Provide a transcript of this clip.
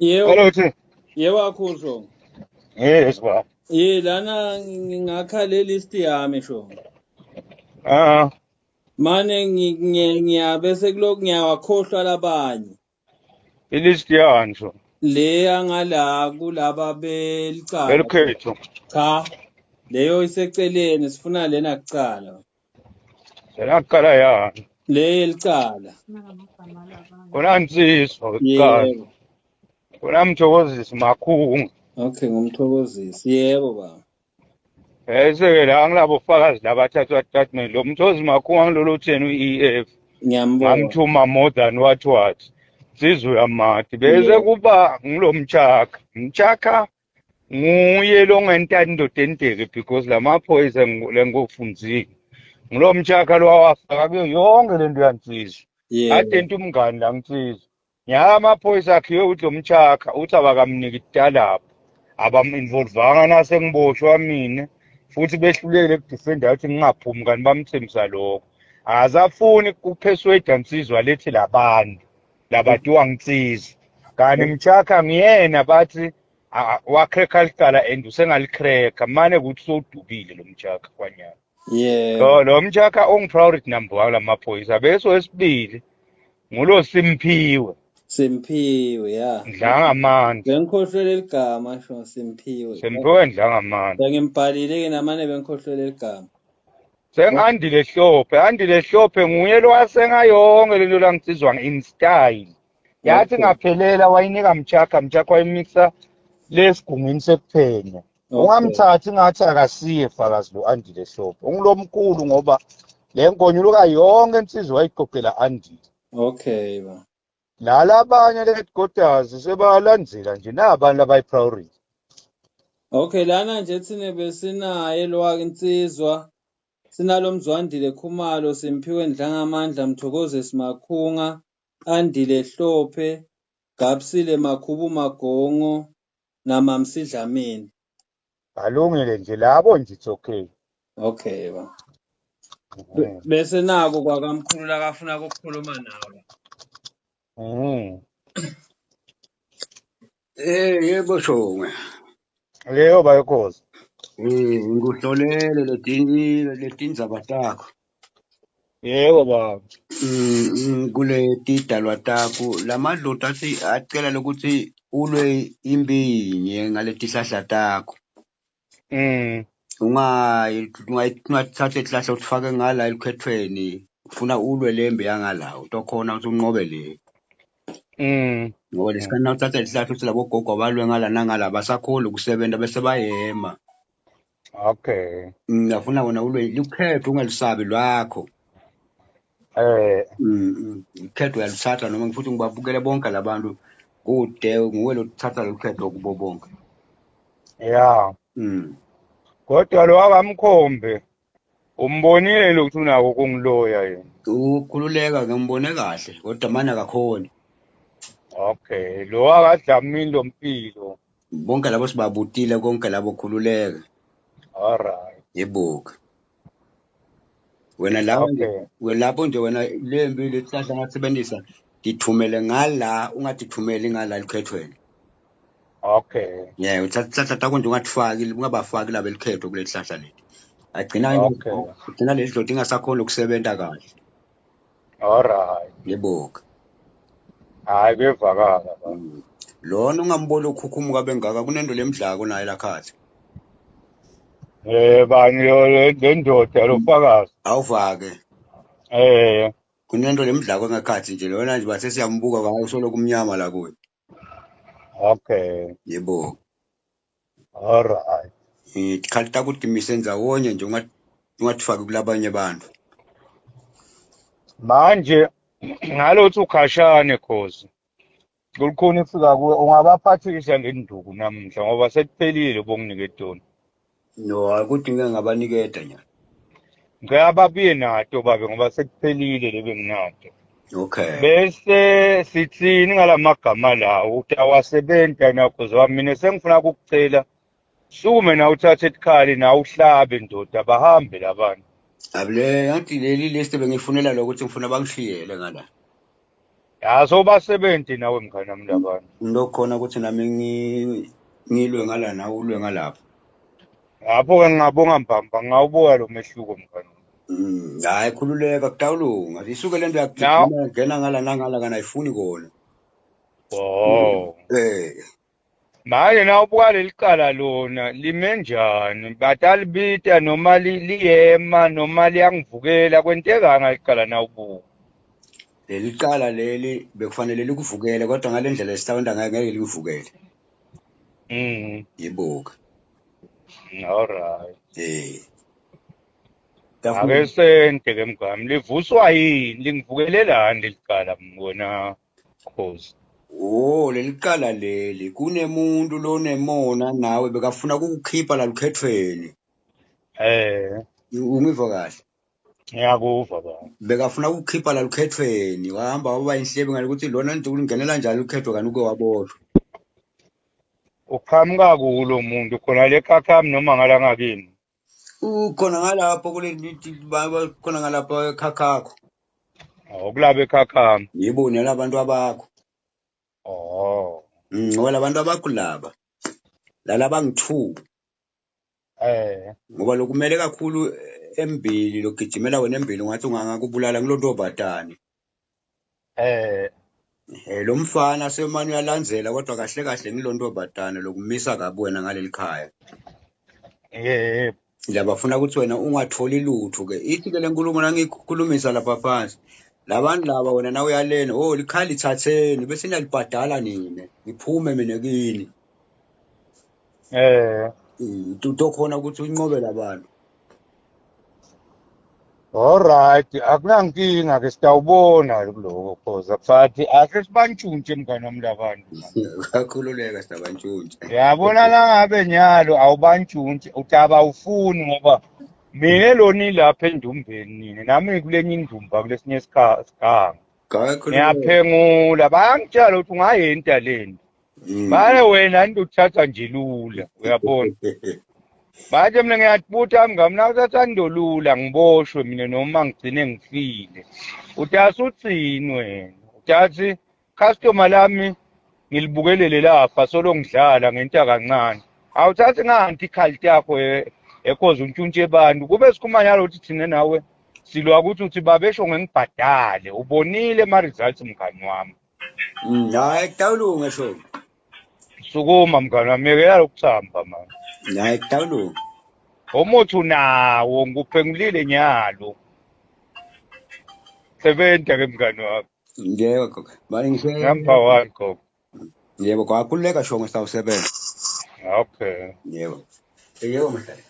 Yebo, Hello, T. yebo kakhulu sho. Yes, ba. Lana ngingakha le list yami sho. Ah, Mane ngiyabe sekulokhu ngiyawakhohlwa labanye. ilist yani sho. Le yangala kulaba belicala. Belukhetho. Cha, leyo iseceleni sifuna lena kucala. Senaqala yani. Le yelicala. Kunansizwa kuqala. Yebo. Kunamthokozisi makhungu. Okay, ngumthokozisi. Yebo baba. Bese-ke la ngilabo fakazi labathathwa statement. Lo mthokozisi makhungu angilolo theni u-EF. Ngiyambona. Ngamthuma more than what. Sizwe yamathi. Bese Yebo. kuba ngilomchaka. Mchaka nguye lo ngentanda indoda enteke because lamaphoyisa lengofunzile. Ngilomchaka lo wafaka kuyo yonke lento yansizwa. Kade Yebo. ento umngani la ngitsizwa. Nyaka amaphoyisa akhiwe ukuthi lo mchaka uthi abakamniki italapho. Abaminvolvanga nase ngiboshwa mina. Futhi behlulekile ukudefenda ukuthi ngingaphumi kanti bamthembisa lokho. Azafuni ukupersuade insizwa lethi labantu. Labatiwa ngitsizwa. Kanti mchaka ngiyena bathi wakhrekha licala and usengalikhrekha mane ukuthi sowudubile lo mchaka kwanyana. Yebo. Lo mchaka ongi-priority number one lamaphoyisa bese wesibili ngulo Simphiwe Simphiwe ya. Dlangamandla. Bengikhohlwele igama sho Simphiwe. Simphiwe Dlangamandla. Ngimbalile-ke namane bengikhohlwele igama. Andile Hlophe nguye lo wasenga yonke lento langisizwa in style. Yathi Okay. ngaphelela wayinika mchaka wayimixa lesigungini sekuphenya. Okay. Ungamthathi ngathi akasiye fakazi lo Andile Hlophe. Ungilomkhulu ngoba le nkonyuluka yonke insizwa wayiqoqela Andile. Okay ba. Nalabanye legoders sebalandzela nje nabantu abayi-priority. Okay, lana nje thina besinaye lo wake insizwa. Sinalo Mzwandile Khumalo, Simphiwe Ndlangamandla, Mthokozisi Makhunga, Andile Hlophe, Gabsile Makhubu Magongo, naMamsi Dlamini. Balungile nje labo nje it's okay. Okay ba. Bese nako kwakamkhulu lakafuna ukukhuluma nawe. Yebo Shongwe. Leyo bayikhozi. Ngikuhlolele letindzaba takho. Yebo baba. Kuleti dalwa takho lamadlozi athi acela lokuthi ulwe imbinye ngaletihlahla takho. Ungathatha ihlahla utifake ngala elikhethweni ufuna ulwe lembe yangala utokhona ukuthi unqobe le. Ngoba lesikhathi nawuthatha isihlahla uthi labo gogo abalwe ngala nangala basakhona ukusebenta bese bayema. Okay. Ngiyafuna wena ulwe likhetho ungalisabi lwakho. Ikhetho uyalithatha noma futhi ngibabukele bonke labantu kude nguwe lothatha lokhetho kubo bonke. Yeah. Kodwa lo wakamkhombe umbonile lokuthi unako kungiloya yena. Ukhululeka ngimbone kahle kodwa manje akakhoni. Okay. Lo wakadlamini lompilo. Bonke labo sibabutile konke labo khululeka. Alright. Yebuka. Wena la lapho nje wena lembi lesihlahla ngasebenzisa ngithumele ngala ungatithumeli ngala likhethweni. Okay. Yeah, uthatha takho nje ungabafaki labo elikhetho kule hlahla leli. Agcina leli dloti ingasakhona ukusebenza kahle. Alright. Yebuka. Hayi kuyevakala baba. Lona ungambona ukhukhumuka bengaka kunento lemdlako naye lakhathi. Bani le ndoda lofakazi. Awuvake. Kunento lemdlako ngakhathi nje lona nje bathe siyambuka ngayo solo kumnyama la kuye. Okay. Yebo. Alright. Ikhalta ukuthi misenza wonye nje ungathifaki kulabanye abantu. Manje ngalothi ukhashane khozi. Kulikhona ifika kuwe ungabaphathisa ngenduku namhla ngoba sekuphelile bonginike tona. No, akuthi ngeke ngabanikeda nya. Ngiyababiye nato babe ngoba sekuphelile lebenginato. Okay. Bese sithini ngalamagama lawo ukuthi awasebenta nakho zami mina sengifuna ukukucela sukume na uthathe ikhali na uhlabe ndoda bahambe labantu. Abule ngathi leli list bengifunela lokuthi ngifuna bangishiyele ngala. Ya sobasebenzi nawe mngani wami labantu. Ndokhona ukuthi nami ngilwe ngala nawe ulwe ngalapha. Lapho-ke ngingabonga Mbamba, ngawubuka lo mehluko mngani. Hayi khululeka kutawulunga. Isuke lento Now, yakugijima ngena ngala nangala kana ayifuni kona. oh. Manje nawubuka leli cala lona lime njani? Batalibita noma liyema noma liyangivukela kwenteka ngalicala nawubuka. Leli cala leli bekufanele likuvukele kodwa ngale ndlela esitawenda ngayo ngeke likuvukele. Yibuka. All right. Tafuna Ake sente-ke mngami, livuswa yini? Lingivukelelani leli cala wena Khosi? leli cala leli kunemuntu lonemona nawe bekafuna ukukukhipha la lukhethweni. Ungiva kahle? Ngiyakuva baba. Bekafuna ukukukhipha la lukhethweni wahamba waba inhlebi ngale ukuthi lona nje ulingenela njalo ukhethwa kanti uke waboshwa. Uqhamuka kulo muntu khona le khakhami noma ngala ngakini? Ukhona ngalapho khona ngalapha ekhakhakho. Kulaba ekhakhami. Yebo nelabantu abakho. Ngoba labantu abakho laba. Lalaba ngi2. Ngoba lokumele kakhulu embili lokugijimela wena embili ngathi ungangakubulala ngilonto bhatani. Lo mfana semanje uyalandzela kodwa kahle kahle ngilonto bhatani lokumisa kabi wena ngaleli khaya. Labafuna ukuthi wena ungatholi lutho ke. Ithi ke lenkulumo nangikhulumisa lapha phansi. Labantu laba wena nawe uyalena likhali thatheni bese niyalibhadala nini. Ngiphume mina kini. Utokhona ukuthi unqobe labantu. Alright, akunankinga ke sitawubona lokho Khoza. But ake sibantshuntshe mngani wami labantu. Kakhululeka sitawantshuntshe. Yabona la ngabe nyalo awubantshuntshe utaba ufuni ngoba mina loni lapha endumbeni nini nami ngikulenye indumba kulesinye isiganga. Ngiyaphengula bayangitshela ukuthi ungayenta lento. Manje wena into uthatha nje lula uyabona. Manje mina ngiyatibutha mngami nawuthatha ndolula ngiboshwe mina noma ngigcine ngifile. Uthatha utsini wena. Uthatha customer lami ngilibukelele lapha solo ngidlala ngenta kancane. Awuthathi nganti ikhalti yakho ekhoza untshuntshe abantu. Kube sikhumanya lokuthi thina nawe silwa ukuthi uthi babesho ngengibhadale. Ubonile ama results mngani wami. Hayi kutawulunga sho. Sukuma mngani wami yekela lokuthamba manje. Hayi kutawulunga. Umuthi unawo nguphengulile nyalo. 70 ke mngani wami. Yebo gogo. Manje Number 1 gogo. Yebo kwakhululeka sho ngesawusebenza. Okay. Yebo. Yebo mhlali.